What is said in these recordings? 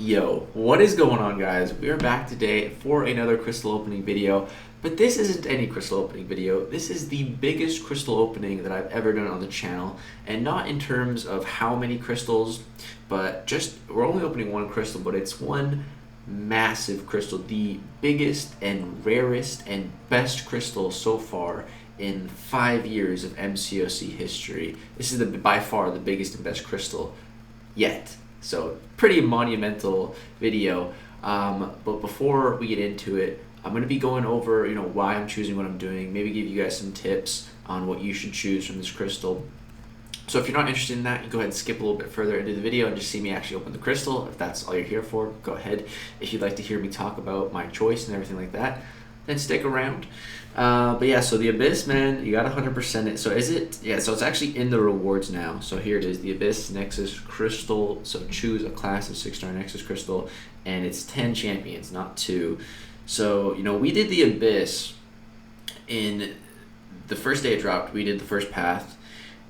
Yo, what is going on, guys? We are back today for another crystal opening video, but this isn't any crystal opening video. This is the biggest crystal opening that I've ever done on the channel, and not in terms of how many crystals, but just we're only opening one crystal, but it's one massive crystal, the biggest and rarest and best crystal so far in 5 years of MCOC history. This is by far the biggest and best crystal yet. So pretty monumental video. But before we get into it, I'm going to be going over why I'm choosing what I'm doing, maybe give you guys some tips on what you should choose from this crystal. So if you're not interested in that, you go ahead and skip a little bit further into the video and just see me actually open the crystal. If that's all you're here for, go ahead. If you'd like to hear me talk about my choice and everything like that, then stick around. But yeah, so the Abyss, man, you got 100% it. So is it? Yeah, so it's actually in the rewards now. So here it is, the Abyss Nexus Crystal. So choose a class of 6-star Nexus Crystal, and it's 10 champions, not 2. So, we did the Abyss in the first day it dropped. We did the first path,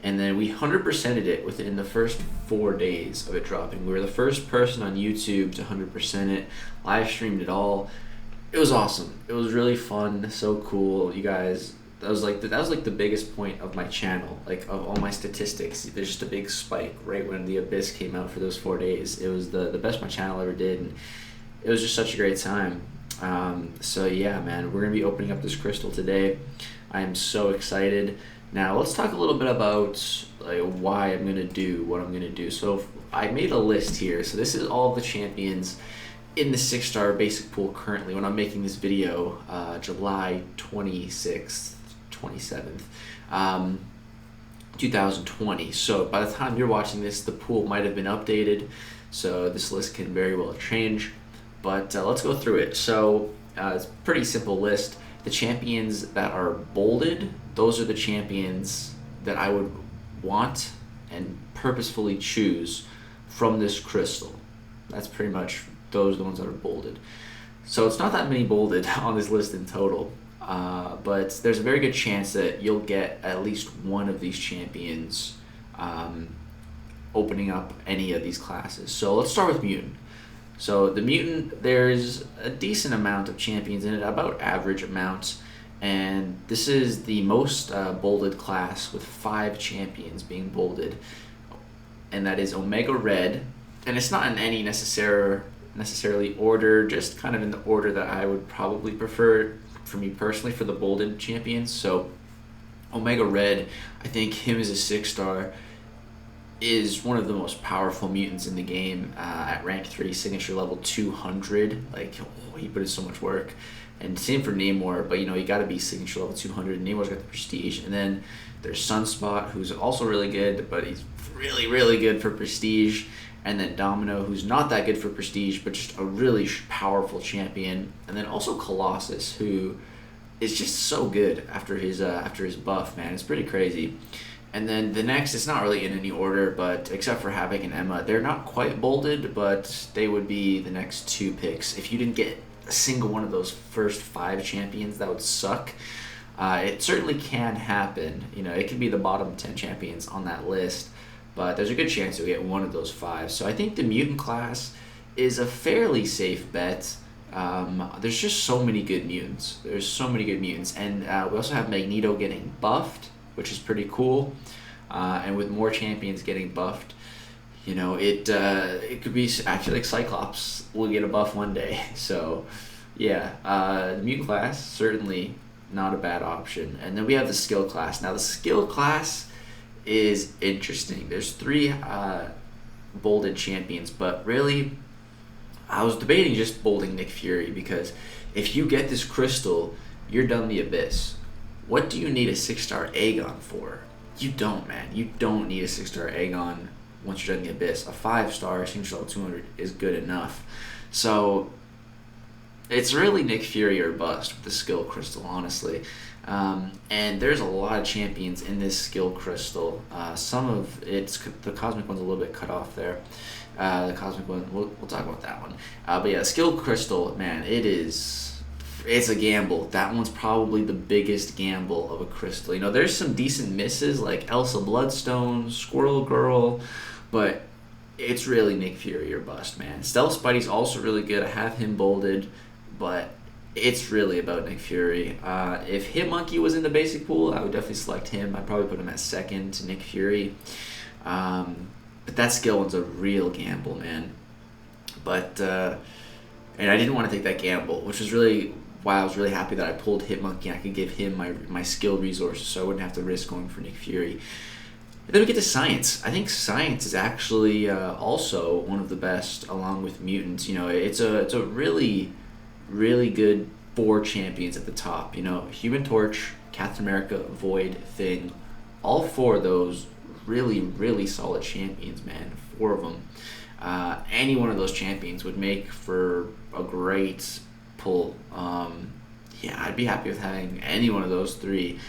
and then we 100%ed it within the first 4 days of it dropping. We were the first person on YouTube to 100% it, live streamed it all. It was awesome. It was really fun, so cool, you guys. That was like the biggest point of my channel, like of all my statistics. There's just a big spike right when the Abyss came out for those 4 days. It was the best my channel ever did, and it was just such a great time. So yeah, man, we're gonna be opening up this crystal today. I am so excited. Now let's talk a little bit about why I'm gonna do what I'm gonna do. So I made a list here. So this is all the champions in the 6-star basic pool currently when I'm making this video, July 26th, 27th, 2020. So by the time you're watching this, the pool might have been updated, so this list can very well change, but let's go through it. So it's a pretty simple list. The champions that are bolded, those are the champions that I would want and purposefully choose from this crystal. That's pretty much, those are the ones that are bolded. So it's not that many bolded on this list in total, but there's a very good chance that you'll get at least one of these champions opening up any of these classes. So let's start with Mutant. So the Mutant, there's a decent amount of champions in it, about average amounts, and this is the most bolded class with 5 champions being bolded, and that is Omega Red. And it's not in any necessarily order, just kind of in the order that I would probably prefer for me personally for the bolded champions. So Omega Red, I think him as a 6-star is one of the most powerful mutants in the game, at rank 3, signature level 200. Like, he put in so much work. And same for Namor, but you got to be signature level 200. Namor's got the prestige. And then there's Sunspot, who's also really good, but he's really, really good for prestige. And then Domino, who's not that good for prestige, but just a really powerful champion. And then also Colossus, who is just so good after his buff, man. It's pretty crazy. And then the next, it's not really in any order, but except for Havoc and Emma, they're not quite bolded, but they would be the next 2 picks. If you didn't get a single one of those first 5 champions, that would suck. It certainly can happen. It could be the bottom 10 champions on that list, but there's a good chance you'll get one of those 5. So I think the Mutant class is a fairly safe bet. There's just so many good mutants. There's so many good mutants. And we also have Magneto getting buffed, which is pretty cool. And with more champions getting buffed, it could be, I feel like Cyclops will get a buff one day. So yeah, the Mutant class, certainly not a bad option. And then we have the skill class. Now the skill class is interesting. There's 3 bolded champions, but really I was debating just bolding Nick Fury, because if you get this crystal, you're done the Abyss. What do you need a 6-star Aegon for? You don't, man. You don't need a 6-star Aegon once you're done the Abyss. A 5-star signature level 200 is good enough. So it's really Nick Fury or bust with the skill crystal, honestly. And there's a lot of champions in this skill crystal. Some of it's, the cosmic one's a little bit cut off there. The cosmic one, we'll talk about that one. But yeah, skill crystal, man, it's a gamble. That one's probably the biggest gamble of a crystal. There's some decent misses like Elsa Bloodstone, Squirrel Girl, but it's really Nick Fury or bust, man. Stealth Spidey's also really good. I have him bolded, but it's really about Nick Fury. If Hitmonkey was in the basic pool, I would definitely select him. I'd probably put him at second to Nick Fury. But that skill one's a real gamble, man. But and I didn't want to take that gamble, which was really why I was really happy that I pulled Hitmonkey. I could give him my skill resources, so I wouldn't have to risk going for Nick Fury. And then we get to Science. I think Science is actually also one of the best, along with Mutants. You know, it's a really, really good 4 champions at the top. You know, Human Torch, Captain America, Void, Thing. All 4 of those really, really solid champions, man. 4 of them. Any one of those champions would make for a great pull. Yeah, I'd be happy with having any one of those 3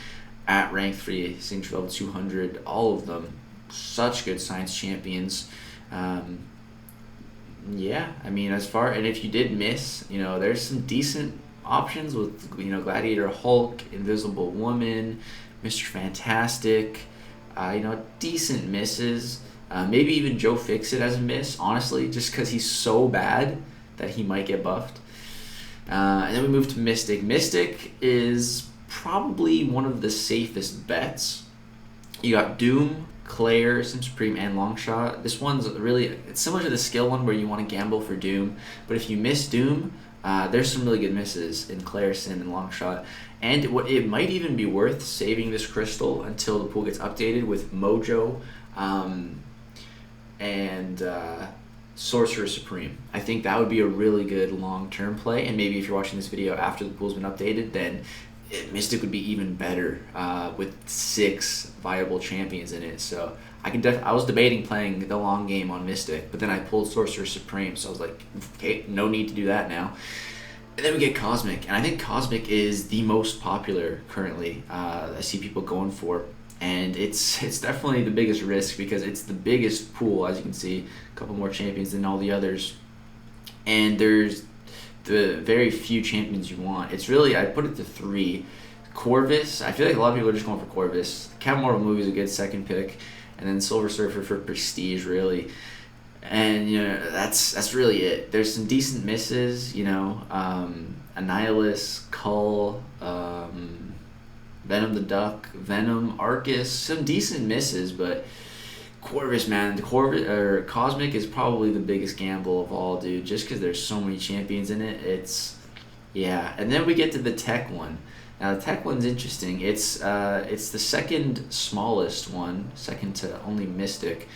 at rank 3, signature level 200, all of them. Such good Science champions. Yeah, I mean, and if you did miss, you know, there's some decent options with, you know, Gladiator Hulk, Invisible Woman, Mr. Fantastic, you know, decent misses. Maybe even Joe Fixit as a miss, honestly, just because he's so bad that he might get buffed. And then we move to Mystic. Mystic is probably one of the safest bets. You got Doom, Claire, Sim Supreme, and Longshot. This one's really, it's similar to the skill one where you want to gamble for Doom, but if you miss Doom, there's some really good misses in Claire, Sim, and Longshot. And it might even be worth saving this crystal until the pool gets updated with Mojo and Sorcerer Supreme. I think that would be a really good long-term play, and maybe if you're watching this video after the pool's been updated, then Mystic would be even better with 6 viable champions in it. So I was debating playing the long game on Mystic, but then I pulled Sorcerer Supreme, so I was like, okay, no need to do that now. And then we get Cosmic, and I think Cosmic is the most popular currently. I see people going for, and it's definitely the biggest risk because it's the biggest pool, as you can see, a couple more champions than all the others, and there's the very few champions you want. It's really, I put it to 3. Corvus, I feel like a lot of people are just going for Corvus. Captain Marvel movie is a good second pick, and then Silver Surfer for prestige, really. And, you know, that's really it. There's some decent misses, you know, Annihilus, Cull, Venom the Duck, Venom, Arcus, some decent misses, but Corvus, man, Cosmic is probably the biggest gamble of all, dude, just because there's so many champions in it. Yeah, and then we get to the tech one. Now, the tech one's interesting. It's the second smallest one, second to only Mystic,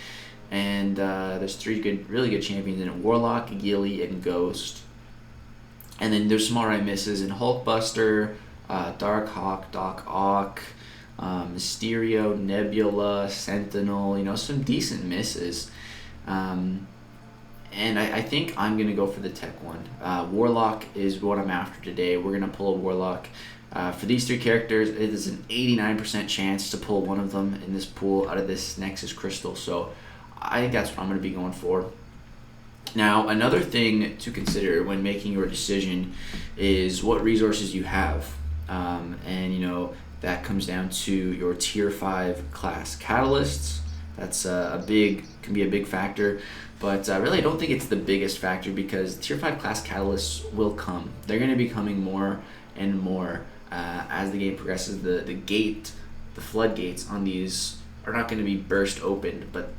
and there's 3 really good champions in it: Warlock, Gilly, and Ghost. And then there's some alright misses in Hulkbuster, Darkhawk, Doc Ock, Mysterio, Nebula, Sentinel, you know, some decent misses. And I think I'm going to go for the tech one. Warlock is what I'm after today. We're going to pull a Warlock. For these 3 characters, it is an 89% chance to pull one of them in this pool out of this Nexus Crystal. So I think that's what I'm going to be going for. Now, another thing to consider when making your decision is what resources you have. And, you know, that comes down to your tier 5 class catalysts. That's can be a big factor, but really I don't think it's the biggest factor because tier 5 class catalysts will come. They're going to be coming more and more as the game progresses. The floodgates on these are not going to be burst open, but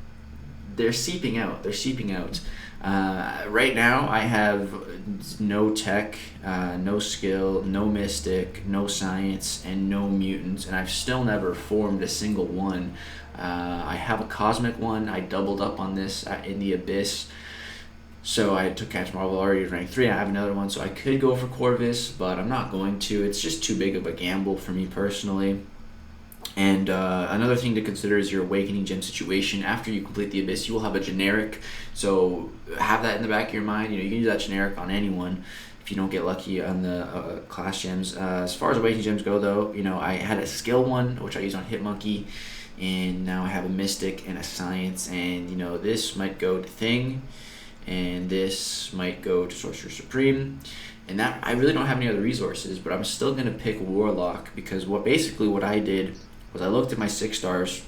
they're seeping out. Right now I have no tech, no skill, no mystic, no science, and no mutants, and I've still never formed a single one. I have a cosmic one. I doubled up on this in the Abyss, so I took Captain Marvel already at rank 3. I have another one, so I could go for Corvus, but I'm not going to. It's just too big of a gamble for me personally. And another thing to consider is your Awakening Gem situation. After you complete the Abyss, you will have a generic, so have that in the back of your mind. You know, you can use that generic on anyone if you don't get lucky on the class gems. As far as Awakening Gems go, though, you know, I had a skill one, which I used on Hitmonkey, and now I have a Mystic and a Science, and, you know, this might go to Thing, and this might go to Sorcerer Supreme. And that, I really don't have any other resources, but I'm still going to pick Warlock because what I did was I looked at my 6 stars,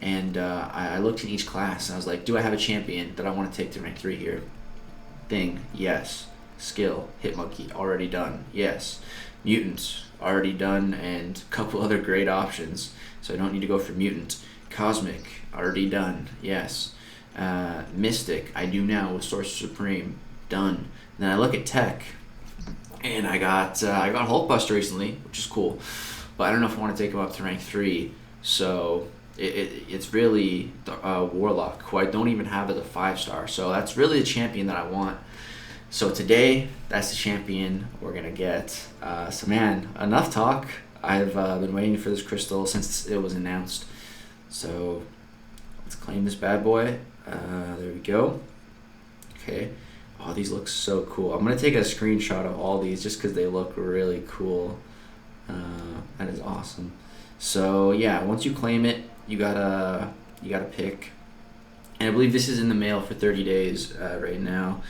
and I looked in each class, and I was like, do I have a champion that I want to take to rank 3 here? Thing, yes. Skill, Hitmonkey, already done, yes. Mutant, already done, and a couple other great options, so I don't need to go for Mutant. Cosmic, already done, yes. Mystic, I do now with Sorcerer Supreme, done. And then I look at Tech, and I got Hulkbuster recently, which is cool, but I don't know if I want to take him up to rank 3, so it's really Warlock, who I don't even have as a 5-star, so that's really the champion that I want. So today, that's the champion we're going to get. So man, enough talk. I've been waiting for this crystal since it was announced. So let's claim this bad boy. There we go. Okay. Oh, these look so cool. I'm going to take a screenshot of all these just because they look really cool. That is awesome. So yeah, once you claim it, you gotta pick. And I believe this is in the mail for 30 days right now.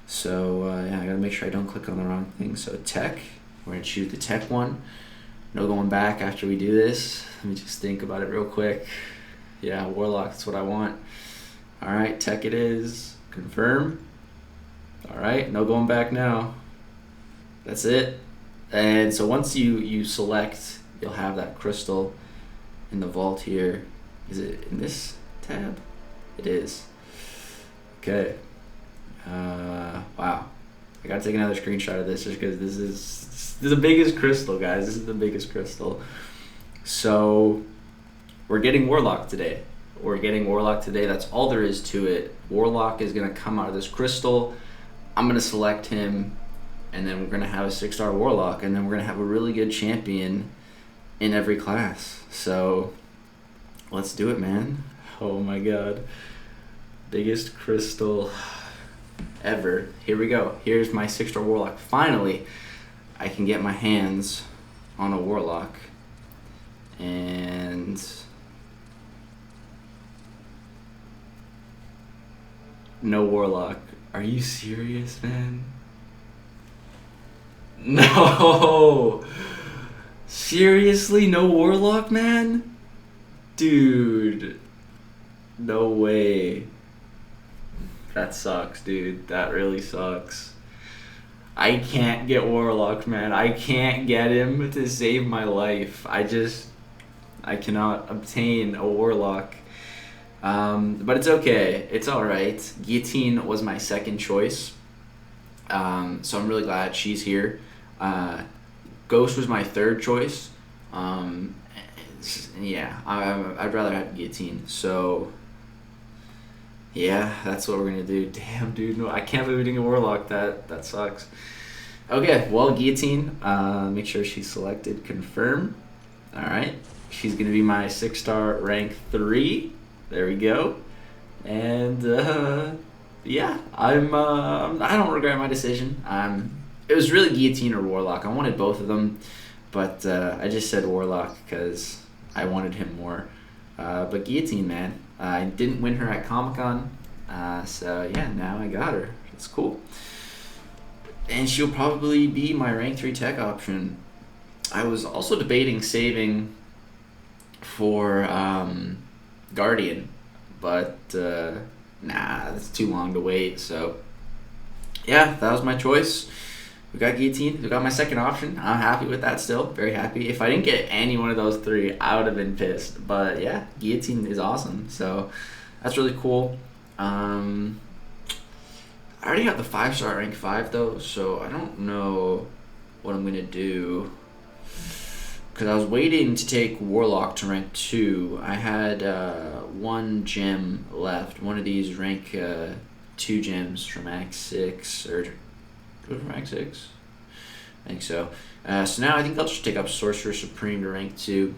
So yeah, I gotta make sure I don't click on the wrong thing. So Tech, we're gonna choose the Tech one. No going back after we do this. Let me just think about it real quick. Yeah, Warlock, that's what I want. All right, Tech it is. Confirm. All right, no going back now. That's it. And so once you select, you'll have that crystal in the vault here. Is it in this tab? It is. Okay. Wow. I gotta take another screenshot of this just because this is the biggest crystal, guys. This is the biggest crystal. So we're getting Warlock today. That's all there is to it. Warlock is gonna come out of this crystal. I'm gonna select him, and then we're gonna have a 6-star Warlock, and then we're gonna have a really good champion in every class. So let's do it, man. Oh my god. Biggest crystal ever. Here we go. Here's my 6-star Warlock. Finally, I can get my hands on a Warlock. And no Warlock. Are you serious, man? No! Seriously, no Warlock, man? Dude. No way. That sucks, dude. That really sucks. I can't get Warlock, man. I can't get him to save my life. I cannot obtain a Warlock. But it's okay. It's alright. Guillotine was my second choice. So I'm really glad she's here. Ghost was my third choice. Yeah, I'd rather have Guillotine. So yeah, that's what we're gonna do. Damn, dude, no, I can't believe we didn't get Warlock. That sucks. Okay, well, Guillotine. Make sure she's selected. Confirm. All right, she's gonna be my 6-star rank 3. There we go. And yeah, I don't regret my decision. It was really Guillotine or Warlock. I wanted both of them, but I just said Warlock because I wanted him more. But Guillotine, man. I didn't win her at Comic-Con, so yeah, now I got her. It's cool. And she'll probably be my rank 3 tech option. I was also debating saving for Guardian, but nah, that's too long to wait. So yeah, that was my choice. We got Guillotine. We got my second option. I'm happy with that still. Very happy. If I didn't get any one of those 3, I would have been pissed. But yeah, Guillotine is awesome. So that's really cool. I already have the 5-star rank 5 though, so I don't know what I'm going to do. Because I was waiting to take Warlock to rank 2. I had 1 gem left. One of these rank 2 gems from Act 6. Or from Act 6? I think so. So now I think I'll just take up Sorcerer Supreme to rank 2.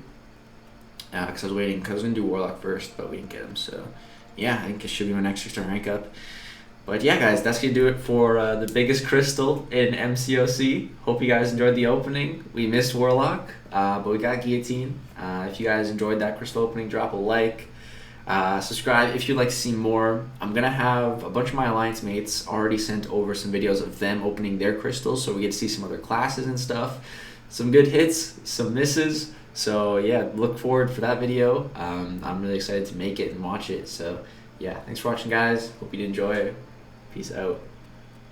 Because I was waiting. Because I was going to do Warlock first, but we didn't get him. So yeah, I think it should be my next 6-star rank up. But yeah, guys, that's going to do it for the biggest crystal in MCOC. Hope you guys enjoyed the opening. We missed Warlock, but we got Guillotine. If you guys enjoyed that crystal opening, drop a like. Subscribe if you'd like to see more. I'm going to have a bunch of my alliance mates already sent over some videos of them opening their crystals, so we get to see some other classes and stuff. Some good hits, some misses, So yeah, look forward for that video. I'm really excited to make it and watch it. So yeah, thanks for watching, guys. Hope you enjoy. Peace out.